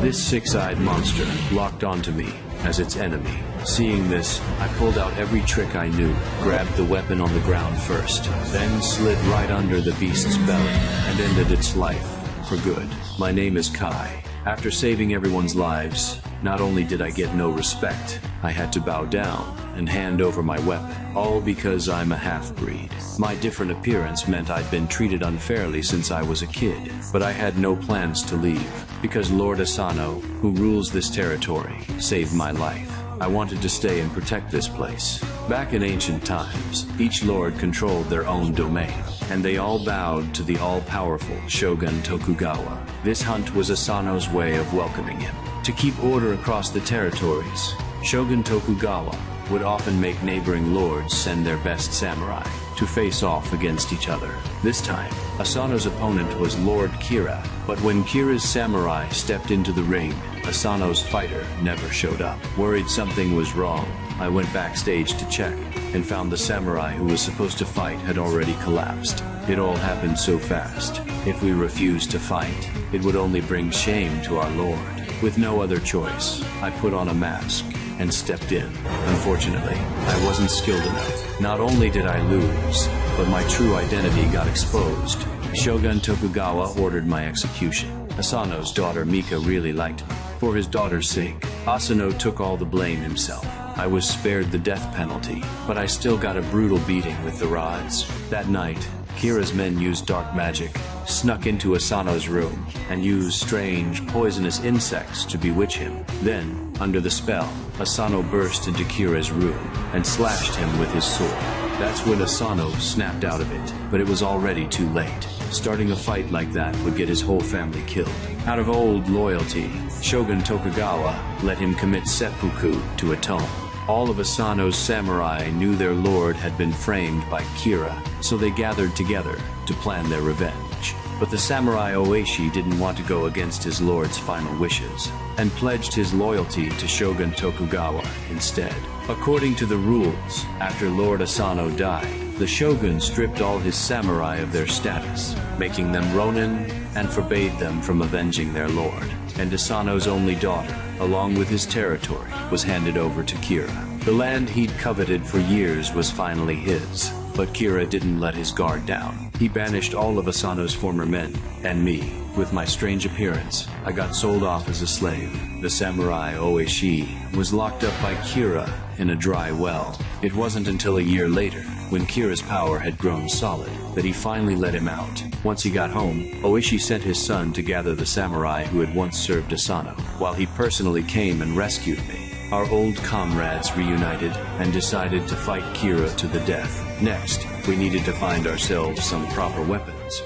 This six-eyed monster locked onto me as its enemy. Seeing this, I pulled out every trick I knew, grabbed the weapon on the ground first, then slid right under the beast's belly and ended its life for good. My name is Kai. After saving everyone's lives, not only did I get no respect, I had to bow down and hand over my weapon, all because I'm a half-breed. My different appearance meant I'd been treated unfairly since I was a kid, but I had no plans to leave, because Lord Asano, who rules this territory, saved my life. I wanted to stay and protect this place. Back in ancient times, each lord controlled their own domain, and they all bowed to the all-powerful Shogun Tokugawa. This hunt was Asano's way of welcoming him. To keep order across the territories, Shogun Tokugawa would often make neighboring lords send their best samurai to face off against each other. This time, Asano's opponent was Lord Kira, but when Kira's samurai stepped into the ring, Asano's fighter never showed up. Worried something was wrong, I went backstage to check and found the samurai who was supposed to fight had already collapsed. It all happened so fast. If we refused to fight, it would only bring shame to our lord. With no other choice, I put on a mask and stepped in. Unfortunately, I wasn't skilled enough. Not only did I lose, but my true identity got exposed. Shogun Tokugawa ordered my execution. Asano's daughter Mika really liked me. For his daughter's sake, Asano took all the blame himself. I was spared the death penalty, but I still got a brutal beating with the rods. That night, Kira's men used dark magic, snuck into Asano's room, and used strange, poisonous insects to bewitch him. Then, under the spell, Asano burst into Kira's room and slashed him with his sword. That's when Asano snapped out of it, but it was already too late. Starting a fight like that would get his whole family killed. Out of old loyalty, Shogun Tokugawa let him commit seppuku to atone. All of Asano's samurai knew their lord had been framed by Kira, so they gathered together to plan their revenge. But the samurai Oishi didn't want to go against his lord's final wishes, and pledged his loyalty to Shogun Tokugawa instead. According to the rules, after Lord Asano died, the shogun stripped all his samurai of their status, making them ronin, and forbade them from avenging their lord. And Asano's only daughter, along with his territory, was handed over to Kira. The land he'd coveted for years was finally his, but Kira didn't let his guard down. He banished all of Asano's former men, and me. With my strange appearance, I got sold off as a slave. The samurai Oishi was locked up by Kira in a dry well. It wasn't until a year later, when Kira's power had grown solid, that he finally let him out. Once he got home, Oishi sent his son to gather the samurai who had once served Asano, while he personally came and rescued me. Our old comrades reunited and decided to fight Kira to the death. Next, we needed to find ourselves some proper weapons.